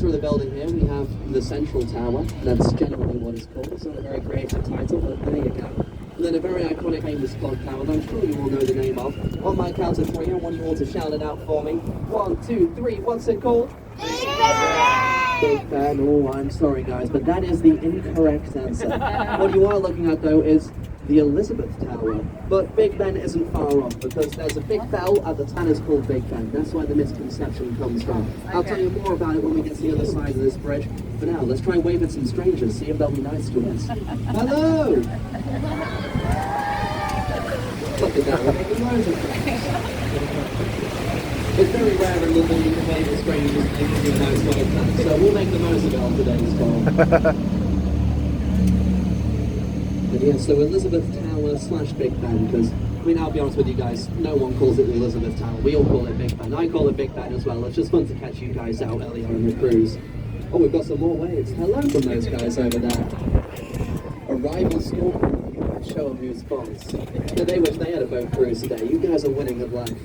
of the building here, we have the Central Tower. That's generally what it's called. It's not a very creative title, but there you go. And then a very iconic famous clock tower that I'm sure you all know the name of. On my count of 3, I want you all to shout it out for me. 1, 2, 3, what's it called? Big Ben! Big Ben. Oh, I'm sorry guys, but that is the incorrect answer. What you are looking at though is the Elizabeth Tower. But Big Ben isn't far off because there's a big bell at the town is called Big Ben. That's where the misconception comes from. I'll tell you more about it when we get to the other side of this bridge. For now, let's try and wave at some strangers, see if they'll be nice to us. Hello! Look at that, we're making loads of friends. It's very rare in London you can wave at strangers and they can be nice like that. So we'll make the most of it on today's call. But yeah, so Elizabeth Tower / Big Ben, because, I mean, I'll be honest with you guys, no one calls it the Elizabeth Tower. We all call it Big Ben. I call it Big Ben as well. It's just fun to catch you guys out earlier on the cruise. Oh, we've got some more waves. Hello from those guys over there. A rival school. Show them who's boss. Now, they wish they had a boat cruise today. You guys are winning at life.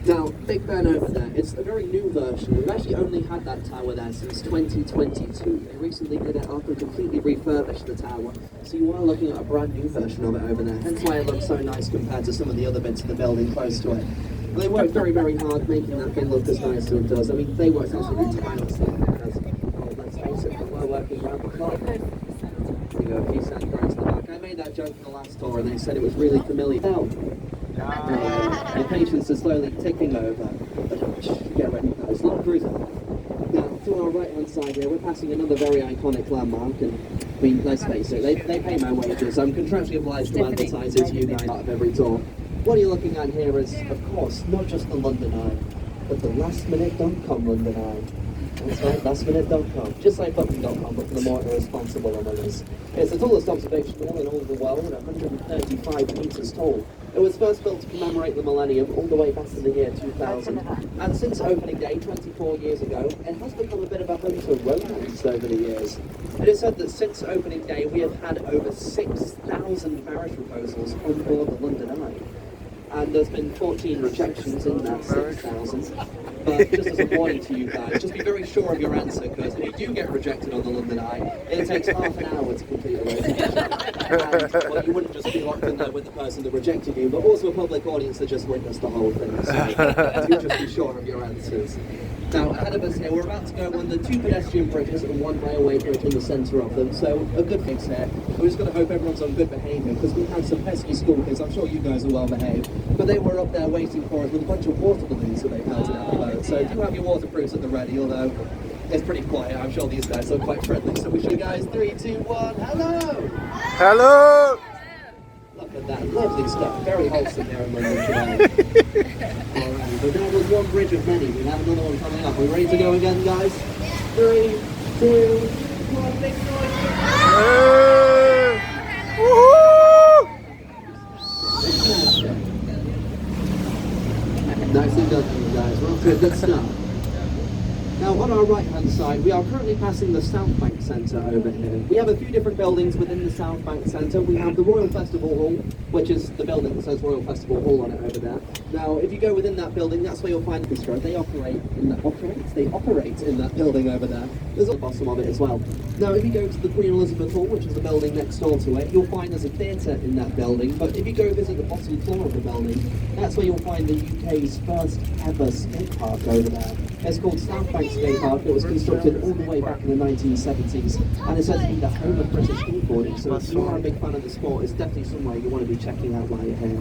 Now, Big Ben over there, it's a very new version. We've actually only had that tower there since 2022. They recently did it up and completely refurbished the tower. So you are looking at a brand new version of it over there. Hence why it looks so nice compared to some of the other bits of the building close to it. And they worked very, very hard making that thing look as nice as it does. I mean, they worked absolutely tirelessly because, oh, let's face it, we're working around the clock. You know, a few cents right to the back. I made that joke in the last tour and they said it was really familiar. Now, your patience is slowly ticking over. Get ready guys, long cruising. Now, to our right hand side here, we're passing another very iconic landmark and, I mean, let's face it, they pay my wages. I'm contractually obliged to advertise it to you guys out of every tour. What you're looking at here is, of course, not just the London Eye, but the lastminute.com London Eye. That's right, lastminute.com. Just like booking.com, but for the more irresponsible among us. It's the tallest observation wall in all of the world, 135 metres tall. It was first built to commemorate the millennium all the way back to the year 2000. And since opening day, 24 years ago, it has become a bit of a home to romance over the years. It is said that since opening day, we have had over 6,000 marriage proposals on board the London Eye. And there's been 14 rejections in that 6,000. But just as a warning to you guys, just be very sure of your answer, because if you do get rejected on the London Eye, it takes half an hour to complete a reservation. And, well, you wouldn't just be locked in there with the person that rejected you, but also a public audience that just witnessed the whole thing. So you just be sure of your answers. Now, ahead of us here, we're about to go under 2 pedestrian bridges and 1 railway bridge in the centre of them, so a good fix here. We're just going to hope everyone's on good behaviour, because we've had some pesky school kids, I'm sure you guys are well behaved, but they were up there waiting for us with a bunch of water balloons that they pelted out the boat. So do have your waterproofs at the ready, although it's pretty quiet. I'm sure these guys are quite friendly. So we show you guys 3, 2, 1, hello! Hello! Look at that, lovely stuff. Very wholesome there in London today. Alright, but that was one bridge of many. We have another one coming up. Are we ready to go again, guys? 3, 2, 1, big noise! Woohoo! Nicely done, you guys. We're off to a good start. Now, on our right-hand side, we are currently passing the South Bank Centre over here. We have a few different buildings within the South Bank Centre. We have the Royal Festival Hall, which is the building that says Royal Festival Hall on it over there. Now, if you go within that building, that's where you'll find Bistro. They operate in that building over there. There's at the bottom of it as well. Now, if you go to the Queen Elizabeth Hall, which is the building next door to it, you'll find there's a theatre in that building. But if you go visit the bottom floor of the building, that's where you'll find the UK's first ever skate park over there. It's called South Bank Skate Park. It was constructed all the way back in the 1970s, and it's said to be the home of British skateboarding. So if you are a big fan of the sport, it's definitely somewhere you want to be checking out while you're here.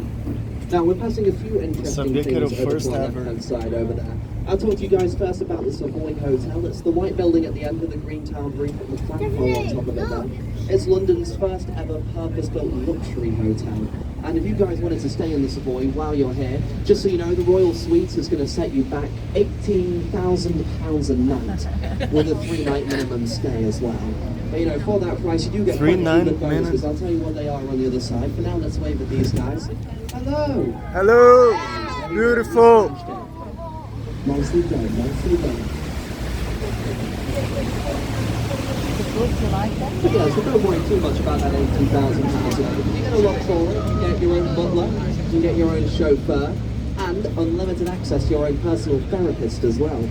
Now, we're passing a few interesting things over to the left-hand side over there. I'll talk to you guys first about the Savoy Hotel. It's the white building at the end of the Green Town Brief with the flagpole on top of it there. It's London's first ever purpose-built luxury hotel. And if you guys wanted to stay in the Savoy while you're here, just so you know, the Royal Suites is going to set you back £18,000 a night with a 3-night minimum stay as well. But you know, for that price, you do get 3 night bonuses. I'll tell you what they are on the other side. For now, let's wave at these guys. Hello! Hello! Beautiful! Nicely done, nicely done. Yeah, so don't worry too much about that £18,000 a night. You get a lot taller, you get your own butler, you get your own chauffeur, and unlimited access to your own personal therapist as well.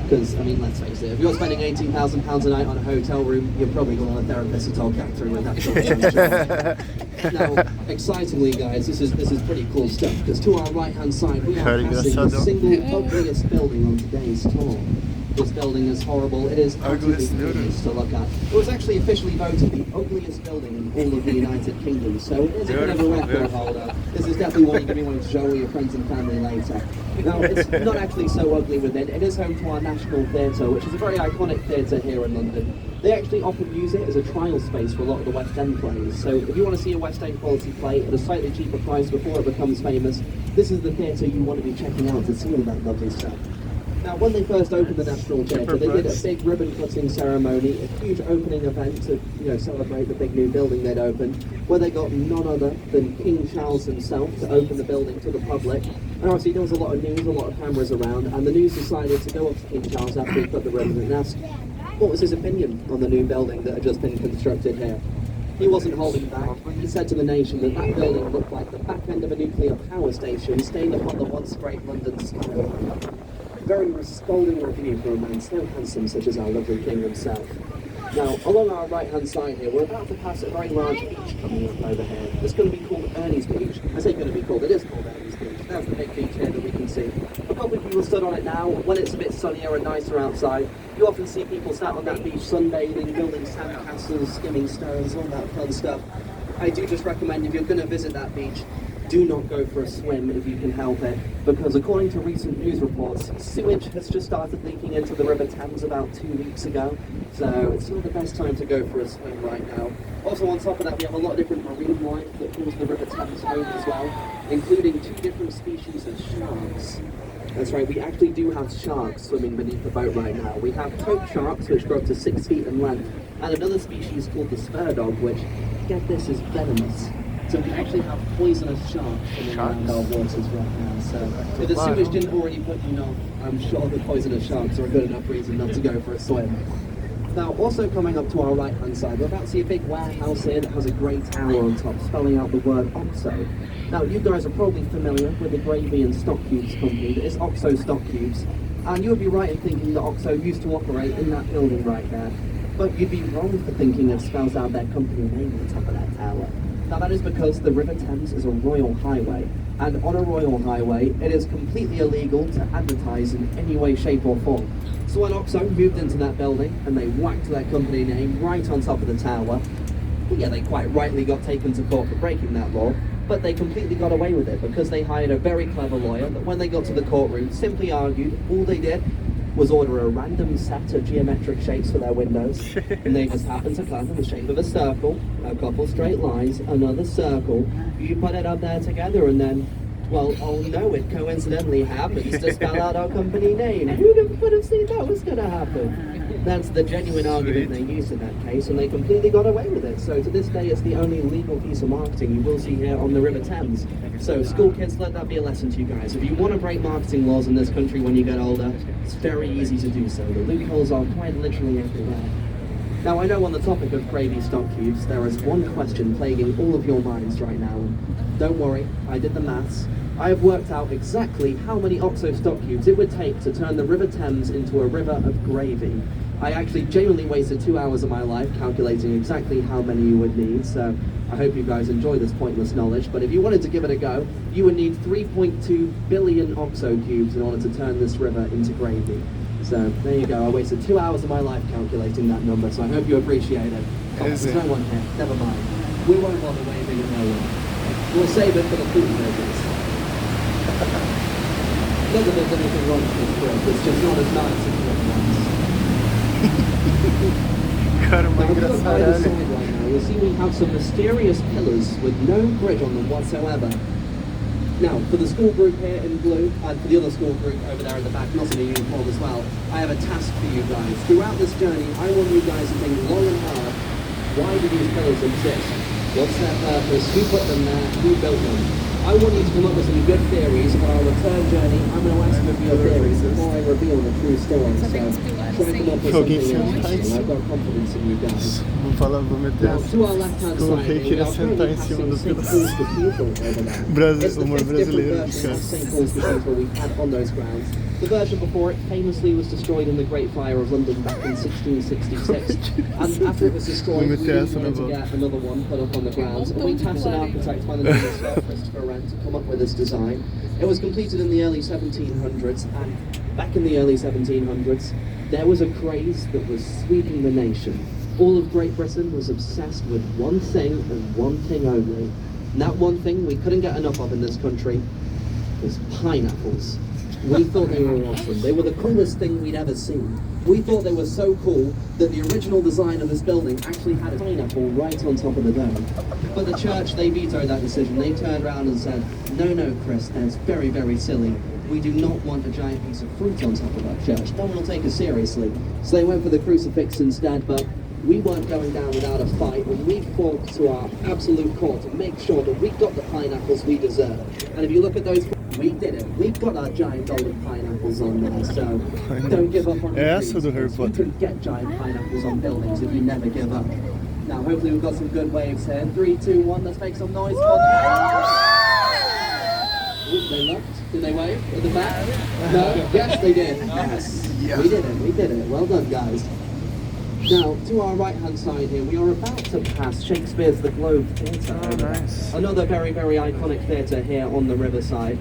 Because, I mean, let's face it, if you're spending £18,000 a night on a hotel room, you're probably going to want a therapist to talk that through with that. Now, excitingly, guys, this is pretty cool stuff, because to our right-hand side, we are passing the single ugliest building on today's tour. This building is horrible. It is absolutely hideous to look at. It was actually officially voted the ugliest building in all of the United Kingdom, so it is a bit of a record holder. This is definitely one you're going to be wanting to show all your friends and family later. Now, it's not actually so ugly within. It is home to our National Theatre, which is a very iconic theatre here in London. They actually often use it as a trial space for a lot of the West End plays. So if you want to see a West End quality play at a slightly cheaper price before it becomes famous, this is the theatre you want to be checking out to see all that lovely stuff. Now, when they first opened the National Theatre, they did a big ribbon-cutting ceremony, a huge opening event to, celebrate the big new building they'd opened, where they got none other than King Charles himself to open the building to the public. And obviously there was a lot of news, a lot of cameras around, and the news decided to go up to King Charles after he cut the ribbon and ask what was his opinion on the new building that had just been constructed here. He wasn't holding back. He said to the nation that that building looked like the back end of a nuclear power station stained upon the once great London sky. Very scolding review for a man so handsome such as our lovely king himself. Now, along our right-hand side here, we're about to pass a very large beach coming up over here. It's going to be called Ernie's Beach. I say going to be called, it is called Ernie's Beach. That's the big beach here that we can see. A couple of people stood on it now. When it's a bit sunnier and nicer outside, you often see people sat on that beach sunbathing, building sandcastles, skimming stones, all that fun stuff. I do just recommend, if you're going to visit that beach, do not go for a swim if you can help it, because according to recent news reports, sewage has just started leaking into the River Thames about 2 weeks ago, so it's not the best time to go for a swim right now. Also on top of that, we have a lot of different marine life that calls the River Thames home as well, including 2 different species of sharks. That's right, we actually do have sharks swimming beneath the boat right now. We have tope sharks, which grow up to 6 feet in length, and another species called the spur dog, which, get this, is venomous. So we actually have poisonous sharks swimming around our waters right now. So if the sewage didn't already put you off, I'm sure the poisonous sharks are a good enough reason not to go for a swim. Now, also coming up to our right-hand side, we're about to see a big warehouse here that has a grey tower on top, spelling out the word OXO. Now, you guys are probably familiar with the Gravy and Stock Cubes company. That is OXO Stock Cubes. And you would be right in thinking that OXO used to operate in that building right there. But you'd be wrong for thinking it spells out their company name on top of that tower. Now that is because the River Thames is a royal highway, and on a royal highway, it is completely illegal to advertise in any way, shape or form. So when OXO moved into that building, and they whacked their company name right on top of the tower, well, yeah, they quite rightly got taken to court for breaking that law, but they completely got away with it because they hired a very clever lawyer that when they got to the courtroom, simply argued all they did was order a random set of geometric shapes for their windows, and they just happened to plan in the shape of a circle, a couple straight lines, another circle. You put it up there together, and then, well, oh no, it coincidentally happens to spell out our company name. Who would have seen that was going to happen? That's the genuine argument they used in that case, and they completely got away with it. So to this day, it's the only legal piece of marketing you will see here on the River Thames. So school kids, let that be a lesson to you guys. If you want to break marketing laws in this country when you get older, it's very easy to do so. The loopholes are quite literally everywhere. Now, I know on the topic of Gravy Stock Cubes, there is one question plaguing all of your minds right now. Don't worry, I did the maths. I have worked out exactly how many OXO Stock Cubes it would take to turn the River Thames into a river of gravy. I actually genuinely wasted 2 hours of my life calculating exactly how many you would need, so I hope you guys enjoy this pointless knowledge, but if you wanted to give it a go, you would need 3.2 billion OXO cubes in order to turn this river into gravy. So there you go, I wasted 2 hours of my life calculating that number, so I hope you appreciate it. Oh, there's no one here, never mind. We won't bother waving at no one. We'll save it for the food burgers. Not that there's anything wrong with this bread, it's just not as nice as the other ones. Now, if you look by the side right now, you'll see we have some mysterious pillars with no bridge on them whatsoever. Now, for the school group here in blue, and for the other school group over there in the back, not in a uniform as well, I have a task for you guys. Throughout this journey, I want you guys to think long and hard, why do these pillars exist? What's their purpose? Who put them there? Who built them? I want you to come up with some good theories. On our return journey, I'm going to ask you a few theories before I reveal the true story. So try and come up with something else. I've got confidence in you guys. Now, to our left-hand side, we are currently passing St. Paul's Cathedral over there. It's the 5th different version of St. Paul's Cathedral we've had on those grounds. The version before it famously was destroyed in the Great Fire of London back in 1666. And after it was destroyed, we wanted to get another one put up on the grounds. And we tasked an architect by the name of Sir Christopher Wren to come up with this design. It was completed in the early 1700s, and back in the early 1700s, there was a craze that was sweeping the nation. All of Great Britain was obsessed with one thing and one thing only. And that one thing we couldn't get enough of in this country was pineapples. We thought they were awesome. They were the coolest thing we'd ever seen. We thought they were so cool that the original design of this building actually had a pineapple right on top of the dome. But the church, they vetoed that decision. They turned around and said, no, Chris, that's very, very silly. We do not want a giant piece of fruit on top of our church. No one will take us seriously. So they went for the crucifix instead, but we weren't going down without a fight, and we fought to our absolute core to make sure that we got the pineapples we deserve. And if you look at those, we did it. We got our giant golden pineapples on there, so don't give up on the trees. You can get giant pineapples on buildings if you never give up. Now, hopefully we've got some good waves here. 3, 2, 1, let's make some noise for them. Ooh, they looked. Did they wave at the back? No? Yes, they did. Yes. We did it. Well done, guys. Now, to our right-hand side here, we are about to pass Shakespeare's The Globe Theatre. Oh, nice. Another very, very iconic theatre here on the riverside.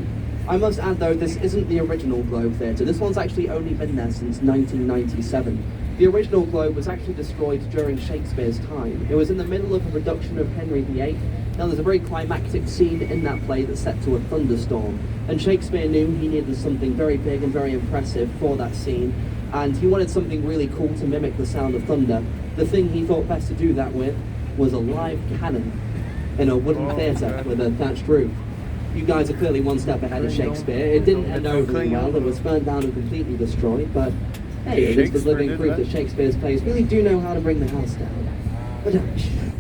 I must add, though, this isn't the original Globe Theatre. This one's actually only been there since 1997. The original Globe was actually destroyed during Shakespeare's time. It was in the middle of a production of Henry VIII. Now, there's a very climactic scene in that play that's set to a thunderstorm. And Shakespeare knew he needed something very big and very impressive for that scene. And he wanted something really cool to mimic the sound of thunder. The thing he thought best to do that with was a live cannon in a wooden theatre with a thatched roof. You guys are clearly one step ahead of Shakespeare. It didn't end overly well, it was burnt down and completely destroyed, but hey, at least was living proof that Shakespeare's plays really do know how to bring the house down. But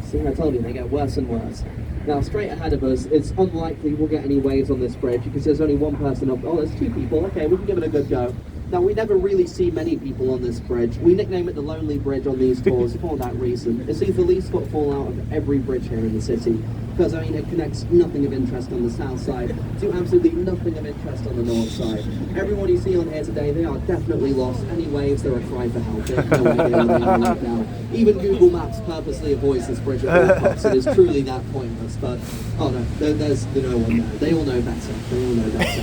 see, I told you, they get worse and worse. Now, straight ahead of us, it's unlikely we'll get any waves on this bridge because there's only one person up. Oh, there's 2 people. Okay, we can give it a good go. Now, we never really see many people on this bridge. We nickname it the Lonely Bridge on these tours for that reason. It sees the least footfall out of every bridge here in the city. Because, I mean, it connects nothing of interest on the south side to absolutely nothing of interest on the north side. Everyone you see on here today, they are definitely lost. Any waves, they're a cry for help. They have no idea where they are right now. Even Google Maps purposely avoids this bridge at all costs. It is truly that pointless. But, oh no, there's no one there. They all know better. They all know better.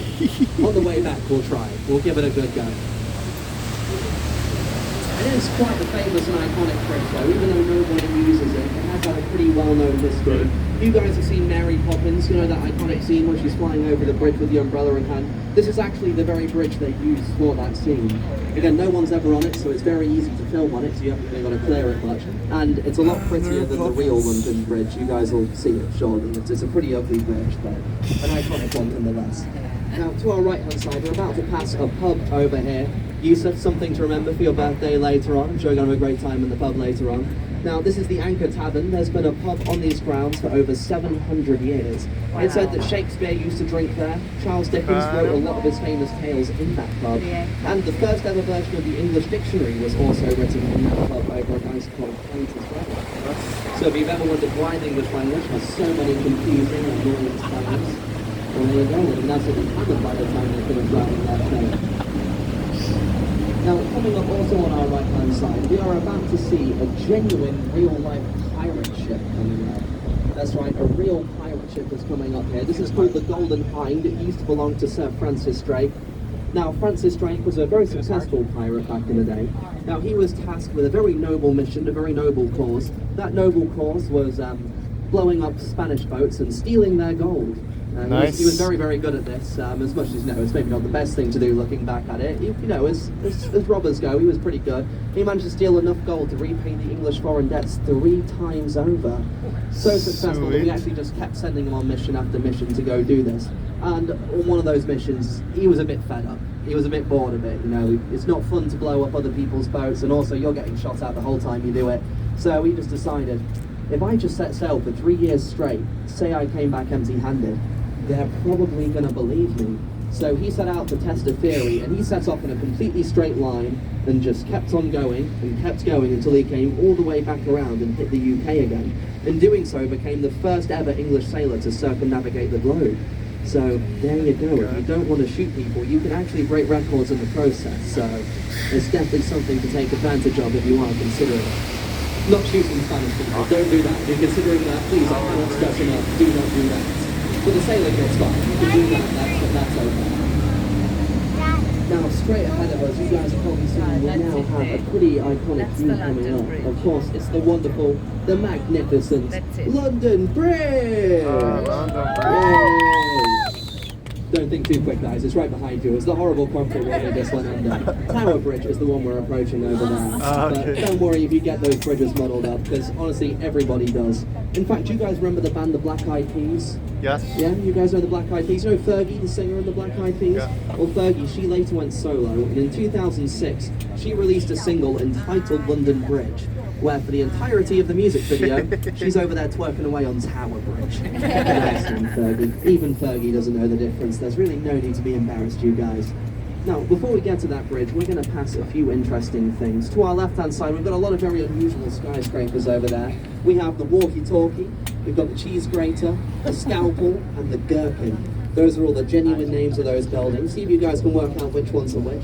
On the way back, we'll try. We'll give it a good go. It is quite the famous and iconic bridge though, even though nobody uses it. It has had a pretty well-known history. You guys have seen Mary Poppins, you know that iconic scene where she's flying over the bridge with the umbrella in hand. This is actually the very bridge they used for that scene. Again, no one's ever on it, so it's very easy to film on it, so you haven't really got to clear it much. And it's a lot prettier than the real London Bridge. You guys will see it shortly. It's a pretty ugly bridge, but an iconic one nonetheless. Now, to our right-hand side, we're about to pass a pub over here. Yusuf, something to remember for your birthday later on. I'm sure you're going to have a great time in the pub later on. Now, this is the Anchor Tavern. There's been a pub on these grounds for over 700 years. Wow. It's said that Shakespeare used to drink there. Charles Dickens wrote a lot of his famous tales in that pub. And the first ever version of the English dictionary was also written in that pub over a nice cold pint as well. So if you've ever wondered why the English language has so many confusing and annoying spellings, well, there you go. And that's what we covered by the time they finished writing that show. Now, coming up also on our right-hand side, we are about to see a genuine, real-life pirate ship coming up. That's right, a real pirate ship is coming up here. This is called the Golden Hind. It used to belong to Sir Francis Drake. Now, Francis Drake was a very successful pirate back in the day. Now, he was tasked with a very noble mission, a very noble cause. That noble cause was blowing up Spanish boats and stealing their gold. Nice. He was very, very good at this, as much as, you know, it's maybe not the best thing to do looking back at it. You know, as robbers go, he was pretty good. He managed to steal enough gold to repay the English foreign debts 3 times over. So successful that we actually just kept sending him on mission after mission to go do this. And on one of those missions, he was a bit fed up. He was a bit bored of it, you know. It's not fun to blow up other people's boats, and also you're getting shot at the whole time you do it. So he just decided, if I just set sail for 3 years straight, say I came back empty-handed, they're probably going to believe me. So he set out to test a theory, and he set off in a completely straight line and just kept on going and kept going until he came all the way back around and hit the UK again. In doing so, became the first ever English sailor to circumnavigate the globe. So there you go. If you don't want to shoot people, you can actually break records in the process. So it's definitely something to take advantage of if you want to consider it. Not shooting Spanish people. Don't do that. If you're considering that, please, I cannot stress enough. Do not do that. For the sailing, it's fine. You can do that. That's okay. Now, straight ahead of us, you guys have probably seen we now have a pretty iconic view coming up. Of course, it's the wonderful, the magnificent London Bridge! Yay! Don't think too quick, guys. It's right behind you. It's the horrible concrete one that just went under. Tower Bridge is the one we're approaching over there. But don't worry if you get those bridges muddled up, because honestly, everybody does. In fact, do you guys remember the band The Black Eyed Peas? Yes. Yeah, you guys know the Black Eyed Peas? You know Fergie, the singer in the Black Eyed Peas? Yeah. Well, Fergie, she later went solo, and in 2006, she released a single entitled London Bridge, where for the entirety of the music video, she's over there twerking away on Tower Bridge. Nice one, Fergie. Even Fergie doesn't know the difference. There's really no need to be embarrassed, you guys. Now, before we get to that bridge, we're going to pass a few interesting things. To our left-hand side, we've got a lot of very unusual skyscrapers over there. We have the walkie-talkie, we've got the cheese grater, the scalpel, and the gherkin. Those are all the genuine names of those buildings. See if you guys can work out which ones are which.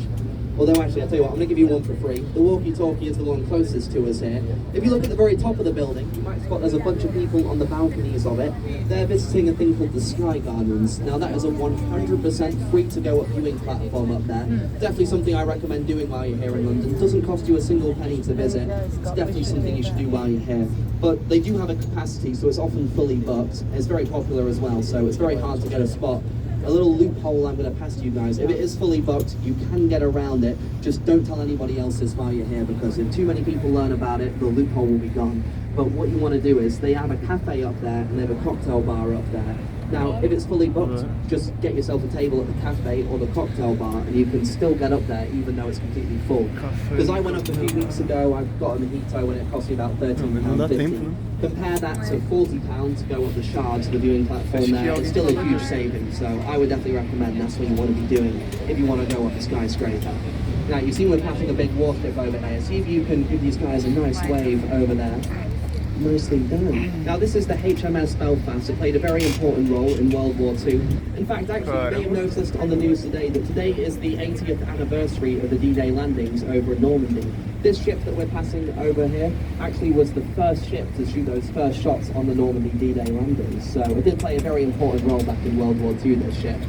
Although actually, I'll tell you what, I'm going to give you one for free. The walkie-talkie is the one closest to us here. If you look at the very top of the building, you might spot there's a bunch of people on the balconies of it. They're visiting a thing called the Sky Gardens. Now that is a 100% free to go up viewing platform up there. Definitely something I recommend doing while you're here in London. It doesn't cost you a single penny to visit. It's definitely something you should do while you're here. But they do have a capacity, so it's often fully booked. It's very popular as well, so it's very hard to get a spot. A little loophole I'm going to pass to you guys. If it is fully booked, you can get around it. Just don't tell anybody else this while you're here, because if too many people learn about it, the loophole will be gone. But what you want to do is, they have a cafe up there and they have a cocktail bar up there. Now, if it's fully booked, just get yourself a table at the cafe or the cocktail bar, and you can still get up there even though it's completely full. Because I went up a few weeks ago, I got a mojito and it cost me about £13.50. Compare that to £40 to go up the Shard to the viewing platform there. It's still a huge savings, so I would definitely recommend that's what you want to be doing if you want to go up a skyscraper. Now, you see we're passing a big warship over here. See if you can give these guys a nice wave over there. Nicely done. Now this is the HMS Belfast. It played a very important role in World War II. In fact, actually, you may have noticed on the news today that today is the 80th anniversary of the D-Day landings over in Normandy. This ship that we're passing over here actually was the first ship to shoot those first shots on the Normandy D-Day landings. So it did play a very important role back in World War II, this ship.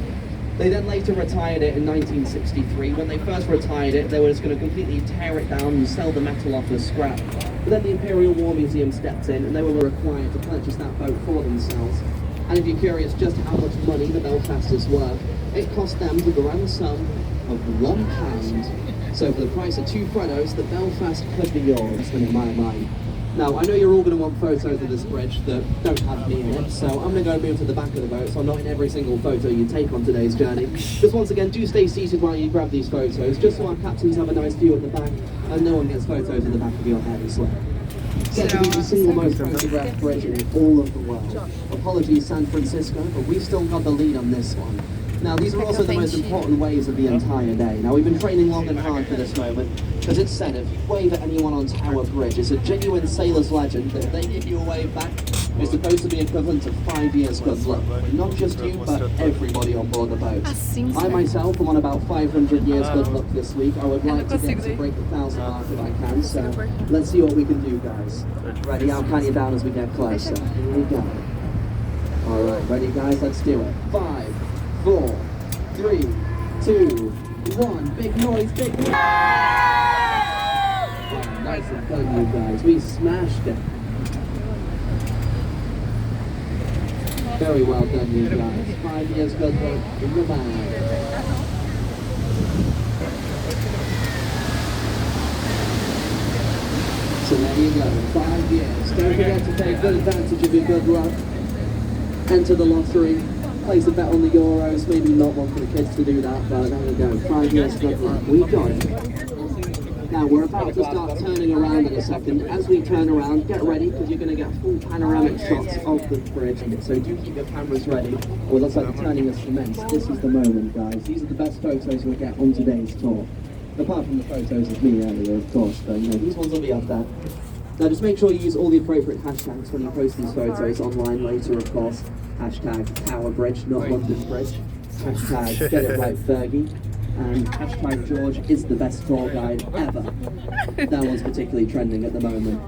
They then later retired it in 1963. When they first retired it, they were just going to completely tear it down and sell the metal off as scrap. But then the Imperial War Museum stepped in and they were required to purchase that boat for themselves. And if you're curious just how much money the Belfast is worth, it cost them the grand sum of £1. So for the price of 2 Freddos, the Belfast could be yours, in my mind. Now, I know you're all going to want photos of this bridge that don't have me in it, so I'm going to go move to the back of the boat, so I'm not in every single photo you take on today's journey. Just once again, do stay seated while you grab these photos, just so our captains have a nice view at the back, and no one gets photos in the back of your head as well. Said to be the single most photographed bridge in all of the world. Apologies, San Francisco, but we've still got the lead on this one. Now, these are also the most important waves of the entire day. Now, we've been training long and hard for this moment, because it's said if you wave at anyone on Tower Bridge, it's a genuine sailor's legend that if they give you a wave back, it's supposed to be equivalent to 5 years good luck. Not just you, but everybody on board the boat. I myself am on about 500 years good luck this week. I would like to get to break the 1,000 mark if I can, so let's see what we can do, guys. Ready? I'll count you down as we get closer. Here we go. Alright, ready guys? Let's do it. 5, 4, 3, 2, 1. Big noise, big noise! Wow, nice and done, you guys. We smashed it. Very well done, you guys. 5 years good luck in the bag. So there you go, 5 years. Don't forget to take good advantage of your good luck. Enter the lottery. Place a bet on the Euros, maybe not one for the kids to do that, but there we go, 5 years good luck, we got it. Now we're about to start turning around in a second. As we turn around, get ready, because you're going to get full panoramic shots of the bridge, so do keep your cameras ready, or it looks like the turning has commenced. This is the moment, guys. These are the best photos we'll get on today's tour. Apart from the photos of me earlier, of course, but you know, these ones will be up there. Now just make sure you use all the appropriate hashtags when you post these photos online later, of course. Hashtag Tower Bridge, not London Bridge. Hashtag Get It Right Fergie. And hashtag George is the best tour guide ever. That one's particularly trending at the moment.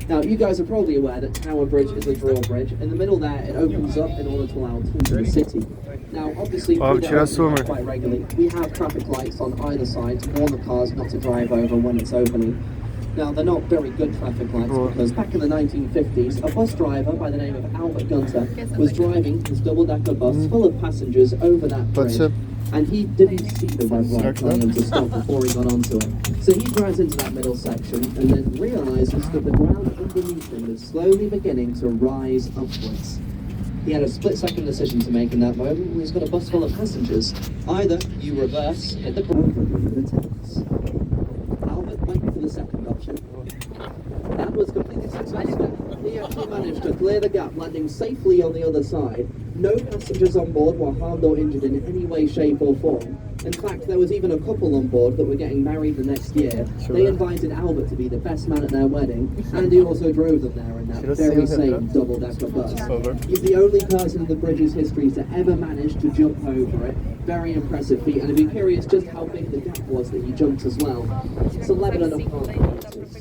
Now, you guys are probably aware that Tower Bridge is a drawbridge. In the middle there, it opens up in order to allow into the city. Now, obviously, quite regularly, we have traffic lights on either side to warn the cars not to drive over when it's opening. Now, they're not very good traffic lights because back in the 1950s, a bus driver by the name of Albert Gunter was driving his double-decker bus full of passengers over that bridge, and he didn't see the red light telling him to stop before he got onto it. So he drives into that middle section and then realizes that the ground underneath him is slowly beginning to rise upwards. He had a split-second decision to make in that moment when he's got a bus full of passengers. Either you reverse, hit the ground, or the tanks. Albert went for the second option. That was completely successful. He actually managed to clear the gap, landing safely on the other side. No passengers on board were harmed or injured in any way, shape or form. In fact, there was even a couple on board that were getting married the next year. They invited Albert to be the best man at their wedding, and he also drove them there in that very same double-decker bus. He's the only person in the bridge's history to ever manage to jump over it. Very impressive feat, and I'd be curious just how big the gap was that he jumped as well. It's 11.5 meters.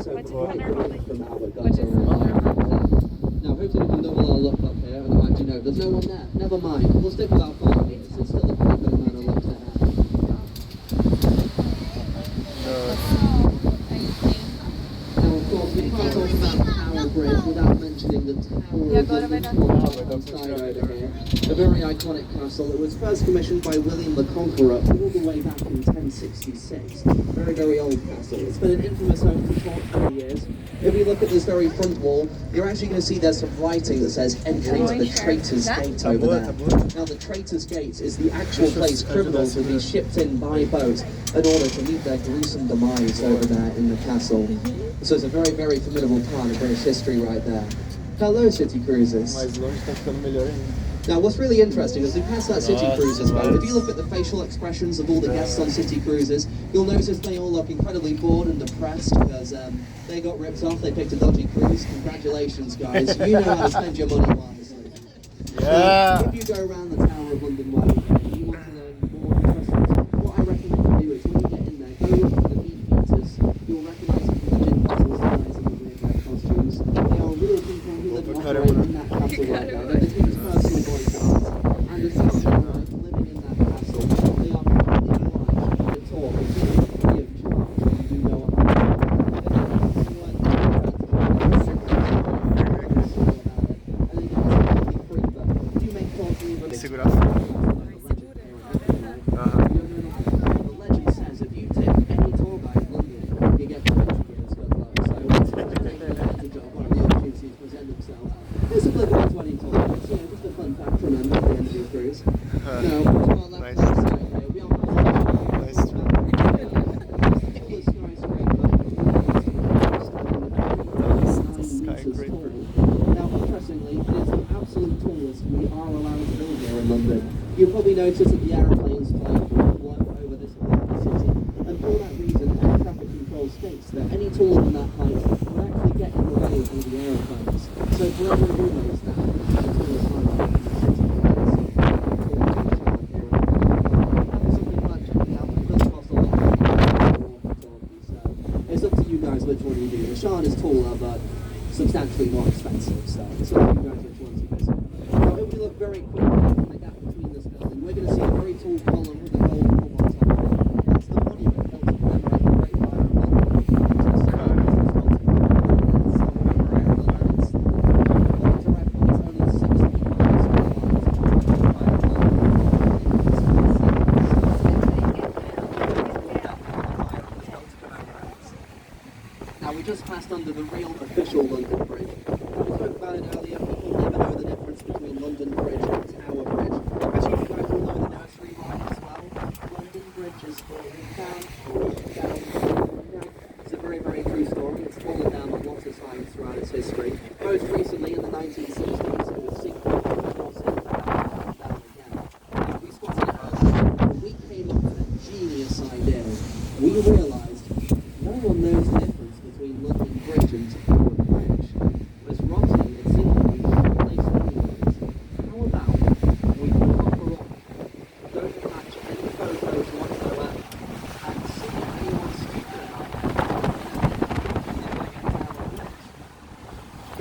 So quite good from Albert Gunter. Now, hopefully we can double our look up here, and actually no, there's no one there. Never mind, we'll stick with our 5 meters. It's still a pretty good amount of look to have. Now, of course, we can't talk about Tower Bridge without mentioning the Tower of London side over here. A very iconic castle. It was first commissioned by William the Conqueror all the way back in 1066. Very, very old castle. It's been an infamous home for 40 years. If you look at this very front wall, you're actually going to see there's some writing that says entry to the Traitor's Gate over there. Now, the Traitor's Gate is the actual place criminals will be shipped in by boat in order to meet their gruesome demise over there in the castle. So it's a very, very formidable part of British history right there. Hello, City Cruisers. Now, what's really interesting is we passed that City Cruisers boat. If you look at the facial expressions of all the guests on City Cruisers, you'll notice they all look incredibly bored and depressed because they got ripped off, they picked a dodgy cruise. Congratulations, guys. You know how to spend your money wisely. Yeah. If you go around the Tower of London way and you want to learn more impressions, what I recommend you do is when you get in there, go look at the meat eaters. You'll recognise them from the gin bottles, the guys in the weird red costumes. They are real people who live and operate in that castle right now. They're the king's personal bodyguards. And as someone living in that castle, they are completely obliged to talk and keep it free of charge when you do go up there. Segurança. The legend says if you tip any tour guide in London, you get 20 years good luck. So it's take advantage of one of the opportunities present themselves. It's applicable to any tour guide, so just a fun fact to remember at the end of your cruise. Now, to our left hand side here, we are Now, interestingly, it is the absolute tallest we are allowed to build here in London. You'll probably notice that the aeroplanes fly low over this part of the city, and for that reason, air traffic control states that any taller than that height will actually get in the way of all the aeroplanes. So for every roommates, that is the tallest height in the city. Something like checking out, it does cost a lot of money, so it's up to you guys which one you do. The Shard is taller, but substantially more expensive, so it's up to you guys which ones you visit. Now, if we look very quickly at the gap between this building, we're going to see a very tall column with a gold dome on top of it. That's the monument built to commemorate the Great Fire of London. Now, we just passed under the real official London Bridge. Now, we spoke about it earlier, people never know the difference between London Bridge and Tower Bridge. As you guys will know the nursery rhyme as well. London Bridge is falling down, falling down, falling down. It's a very, very true story. It's fallen down on lots of times throughout its history. Most recently in the 1960s, it was sinking across it down again. Now, we spotted it earlier. When we came up with a genius idea, we realised no one knows the difference between London Bridge and Tower Bridge. It was rotten, it's sinking, it's place anyways.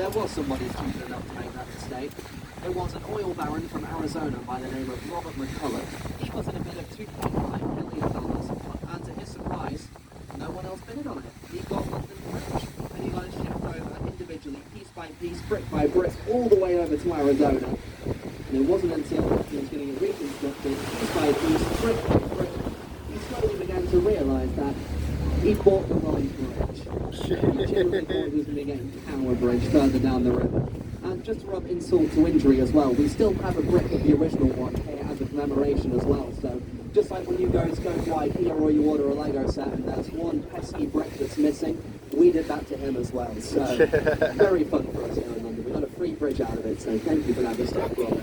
there was somebody stupid enough to make that mistake. It was an oil baron from Arizona by the name of Robert McCullough. He put in a bid of $2.5 million, and to his surprise, no one else bid on it. He got London Bridge, and he got it shipped over individually, piece by piece, brick by brick, all the way over to Arizona. And it wasn't until he was getting it reconstructed, piece by piece, brick by brick, he slowly began to realise that he bought the wrong bridge. He genuinely thought he was going to be getting Tower Bridge further down the river. And just to rub insult to injury as well, we still have a brick of the original one here as a commemoration as well. So just like when you guys go to IKEA or you order a Lego set and there's one pesky brick that's missing, we did that to him as well. So very fun for us here in London. We got a free bridge out of it, so thank you for that, Mr. Robert.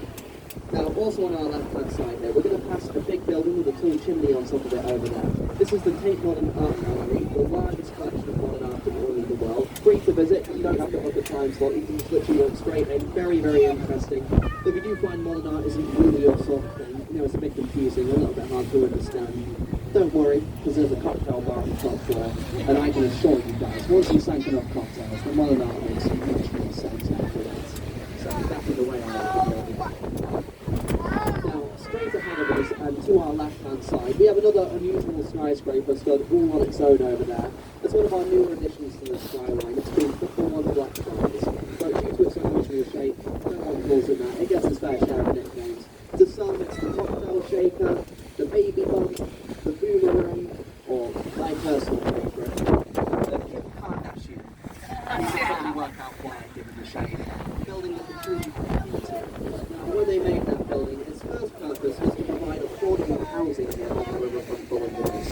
Now, also on our left-hand side there, we're going to pass a big building with a tall chimney on top of it over there. This is the Tate Modern Art Gallery, the largest collection of modern art in all of the world. Free to visit, you don't have to book a time slot, you can just literally walk straight in. Very, very interesting. If you do find modern art isn't really your sort of thing, you know, it's a bit confusing, a little bit hard to understand, don't worry, because there's a cocktail bar on the top floor, and I can assure you guys, once you sank enough cocktails, the modern art makes much more sense afterwards. So that's the way I like it. Straight ahead of us and to our left-hand side, we have another unusual skyscraper stood all on its own over there. It's one of our newer additions to the skyline. It's called the 4-1 Blackfriars. But due to its unusual shape, no one calls it that. It gets its fair share of nicknames. To some, it's the cocktail shaker, the baby bump, the boomerang, or my personal favourite, the Kim Kardashian. You can probably work out why, given the shape. Building that the tree heated. Now, when they made that building, its first purpose was to provide affordable housing here on the riverfront for Londoners.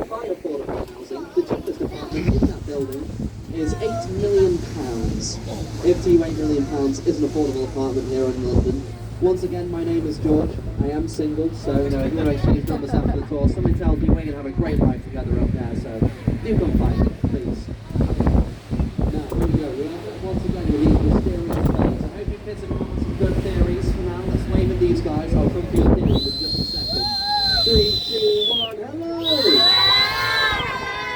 By affordable housing, the cheapest apartment in that building is £8 million. If to you £8 million is an affordable apartment here in London. Once again, my name is George. I am single, so if you want to exchange numbers after the tour, something tells me we're going to have a great life together up there, so do come find me, please. Now, here we go. We're once again with these mysterious things. I hope you kids have got some good theories for now. Let's wave at these guys. I'll come for your theories in just a second. 3, 2, 1, hello!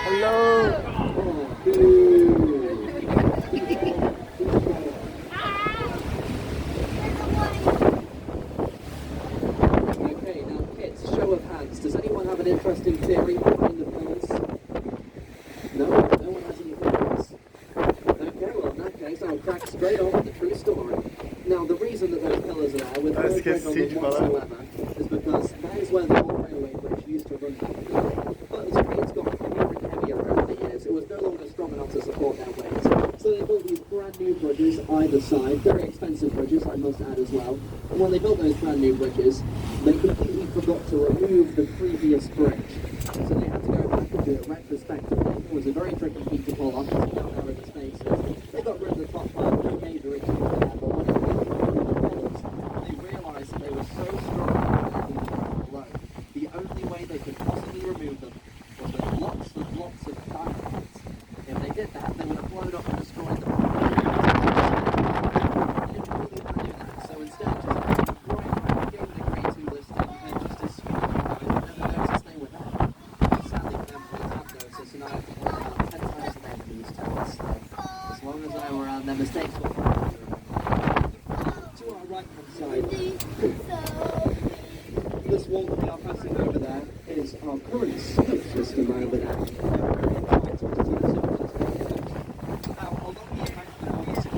Hello. Oh, boo! Okay, now kids, show of hands. Does anyone have an interesting theory behind the pillars? No? No one has any theories? Okay, well in that case I'll crack straight on with the true story. Now the reason that those pillars are there with no brick on them whatsoever is because that is where the old railway bridge used to run down. But as trains got heavier and heavier over the years, it was no longer strong enough to support their weight. So they built these brand new bridges either side, very expensive bridges I must add as well. And when they built those brand new bridges, they completely forgot to remove the previous bridge. So they had to go back and do it retrospectively. It was a very tricky feat to pull off because you don't know where the space is. They got rid of the top part of the major issue there, but when they got rid of the pillars, they realised that they were so strong and below. The only way they could possibly remove them was with lots of dynamite. If they did that, they would have blown up and destroyed them. They didn't really want to do that, so instead just gave it a grade 2 listing and just assumed that never noticed they were there. Sadly for them, we have noticed, and I have to point out 10 times a day for these towers. As long as I were around, their mistakes were fine. To our right-hand side, this wall that we are passing over there is our current sewage system over there. Now, although we imagine the noise, you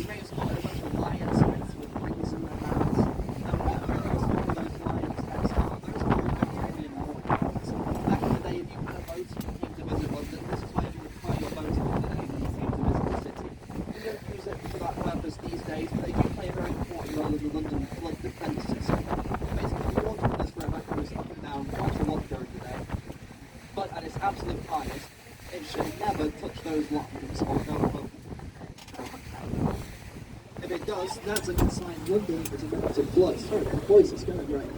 may have spotted a bunch of lions with rings in their mouths. Now, what are those lions heads are? Those are called Victorian mornings. Back in the day, if you had a boat and you came to visit London, this is where you would fly your boat on the day when you came to visit the city. You don't use it for that purpose these days, but they do play a very important role in the London flood defence system. Basically, the water in this river goes up and down quite a lot during the day, but at its absolute highest, it should never touch those lines or go above them. If it does, that's a good sign London is about to flood. Sorry, my voice is going great.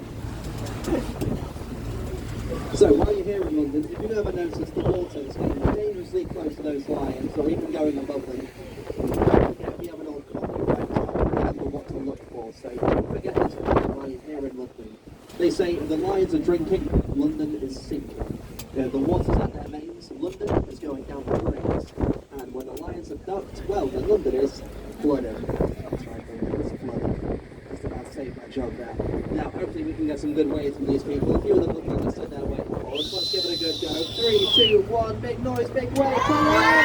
So while you're here in London, if you've ever noticed the water is getting dangerously close to those lions or even going above them, don't forget we have an old copyright to remember what to look for. So don't forget this while you're here in London. They say if the lions are drinking, London is sinking. If the water's at their mains, London is going down the drains. And when the lions it's a duct. Well, the London is flooded. That's right, it's flooded. Just about to save my job there. Now, hopefully we can get some good waves from these people. A few of them look like they're sitting there waiting for us. Let's give it a good go. 3, 2, 1, big noise, big wave, come on!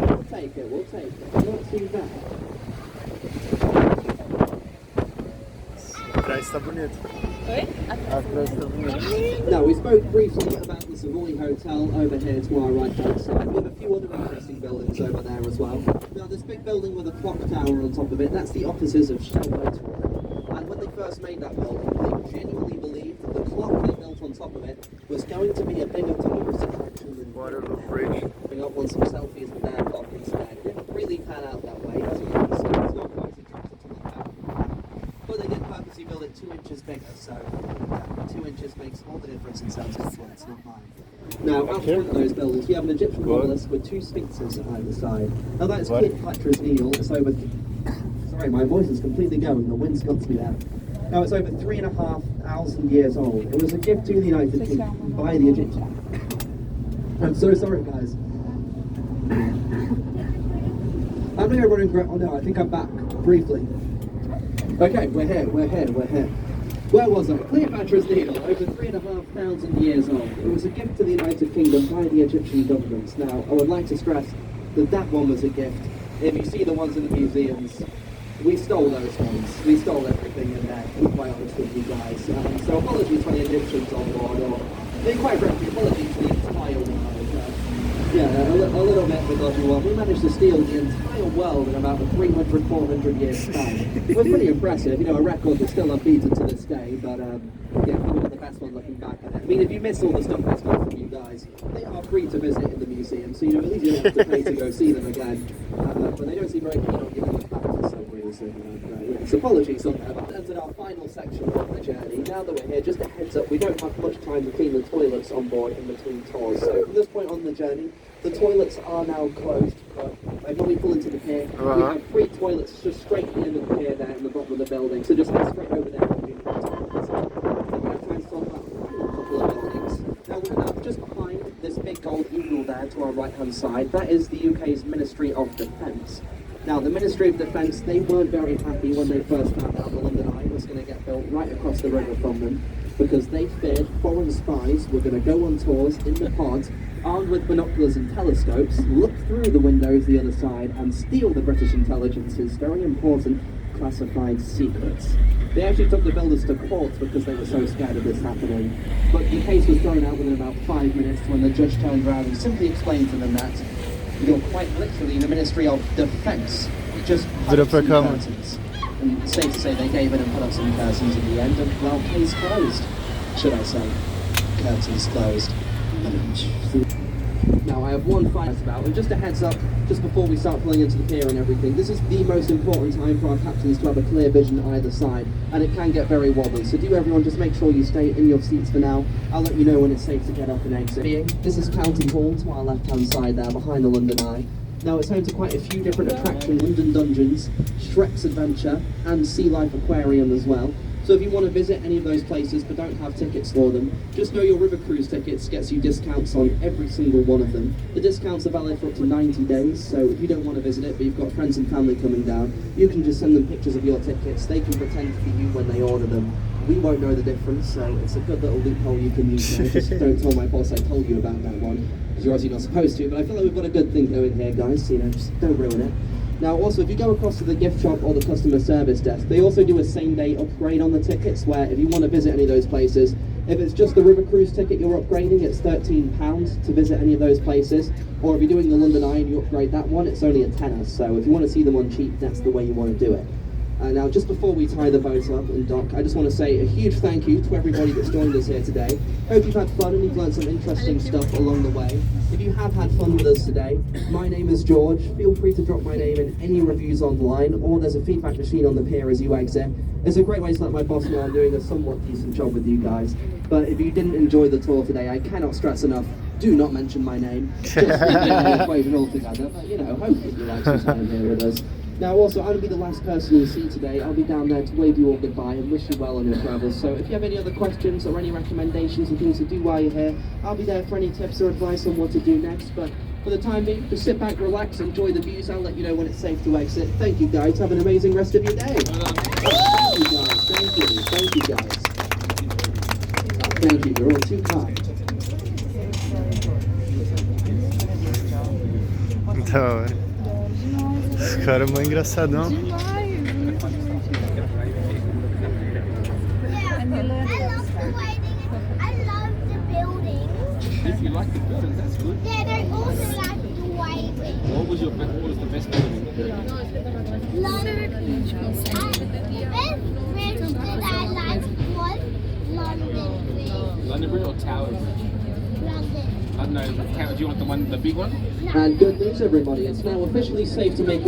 We'll take it, we'll take it. Not too bad. Atrás está bonito. Oi? Atrás está bonito. Now, we spoke briefly about the Savoy Hotel over here to our right-hand side. We have a few other interesting buildings over there as well. Now, this big building with a clock tower on top of it, that's the offices of Shell Motor. And when they first made that building, they genuinely believed that the clock they built on top of it was going to be a bigger tourist attraction than Waterloo Bridge. bring up on some selfies with their clock instead. It didn't really pan out that way, as you can see. It's not quite as attractive to look at. But they did purposely build it 2 inches bigger, so 2 inches makes all the difference in terms of it's not mine. Now, out front of those buildings, we have an Egyptian obelisk with 2 sphinxes at either side. Now, that's Cleopatra's Needle. It's over. Sorry, my voice is completely going. The wind's got to me there. Now, it's over 3,500 years old. It was a gift to the United Kingdom by the Egyptians. I'm so sorry, guys. I'm going to run and oh no, I think I'm back briefly. Okay, we're here. Where was I? Cleopatra's Needle, over 3,500 years old. It was a gift to the United Kingdom by the Egyptian government. Now, I would like to stress that that one was a gift. If you see the ones in the museums, we stole those ones. We stole everything in there, to be quite honest with you guys. So apologies for the Egyptians on board, or quite frankly, apologies to the entire world. Yeah, a little bit of a dodgy one. We managed to steal the entire world in about a 300, 400 year span. We're pretty impressive. You know, a record that's still unbeaten to this day, but yeah, probably not the best one looking back at it. I mean, if you miss all the stuff I stole from you guys, they are free to visit in the museum, so you know, at least you don't have to pay to go see them again. But they don't seem very keen on giving them back for some reason. Yes, apologies on that. That entered our final section of the journey. Now that we're here, just a heads up, we don't have much time to clean the toilets on board in between tours. So from this point on the journey, the toilets are now closed. But when we pull into the pier, we have 3 toilets just straight at the end of the pier there in the bottom of the building. So just head straight over there. And we have time to talk about a couple of buildings. Now we're just behind this big gold eagle there to our right-hand side. That is the UK's Ministry of Defence. Now, the Ministry of Defence, they weren't very happy when they first found out the London Eye was going to get built right across the river from them, because they feared foreign spies were going to go on tours in the pods, armed with binoculars and telescopes, look through the windows the other side, and steal the British intelligence's very important classified secrets. They actually took the builders to court because they were so scared of this happening, but the case was thrown out within about 5 minutes when the judge turned around and simply explained to them that you're quite literally the Ministry of Defence. Just put up some curtains. And it's safe to say they gave in and put up some curtains in the end, and well, case closed, should I say. Curtains closed. Now I have one final about, and just a heads up, just before we start pulling into the pier and everything, this is the most important time for our captains to have a clear vision either side, and it can get very wobbly, so do everyone just make sure you stay in your seats for now. I'll let you know when it's safe to get up and exit. This is County Hall to our left hand side there, behind the London Eye. Now it's home to quite a few different attractions, London Dungeons, Shrek's Adventure, and Sea Life Aquarium as well. So if you want to visit any of those places but don't have tickets for them, just know your river cruise tickets gets you discounts on every single one of them. The discounts are valid for up to 90 days, so if you don't want to visit it but you've got friends and family coming down, you can just send them pictures of your tickets. They can pretend to be you when they order them. We won't know the difference, so it's a good little loophole you can use there. Just don't tell my boss I told you about that one, because you're obviously not supposed to, but I feel like we've got a good thing going here, guys, so, you know, just don't ruin it. Now also, if you go across to the gift shop or the customer service desk, they also do a same-day upgrade on the tickets, where if you want to visit any of those places, if it's just the river cruise ticket you're upgrading, it's £13 to visit any of those places, or if you're doing the London Eye and you upgrade that one, it's only a tenner. So if you want to see them on cheap, that's the way you want to do it. Now, just before we tie the boat up and dock, I just want to say a huge thank you to everybody that's joined us here today. Hope you've had fun and you've learned some interesting stuff along the way. If you have had fun with us today, my name is George. Feel free to drop my name in any reviews online, or there's a feedback machine on the pier as you exit. It's a great way to let my boss know I'm doing a somewhat decent job with you guys. But if you didn't enjoy the tour today, I cannot stress enough, do not mention my name. Just leave it in the equation altogether. But, you know, hopefully you like some time here with us. Now also, I'm going to be the last person you see today. I'll be down there to wave you all goodbye and wish you well on your travels. So if you have any other questions or any recommendations or things to do while you're here, I'll be there for any tips or advice on what to do next. But for the time being, just sit back, relax, enjoy the views. I'll let you know when it's safe to exit. Thank you guys. Have an amazing rest of your day. Thank you guys. Thank you. Thank you guys. Thank you. You're all too kind. Então, esse cara é mó engraçadão. Demais, muito divertido. Yeah, I love the lighting. I love the building. If you like the buildings, that's good. Yeah, they also like the lighting. What was the best building? London. The best bridge that I liked was London Bridge. London Bridge or Tower Bridge? London. I don't know. Do you want the big one? And good news, everybody. It's now officially safe to make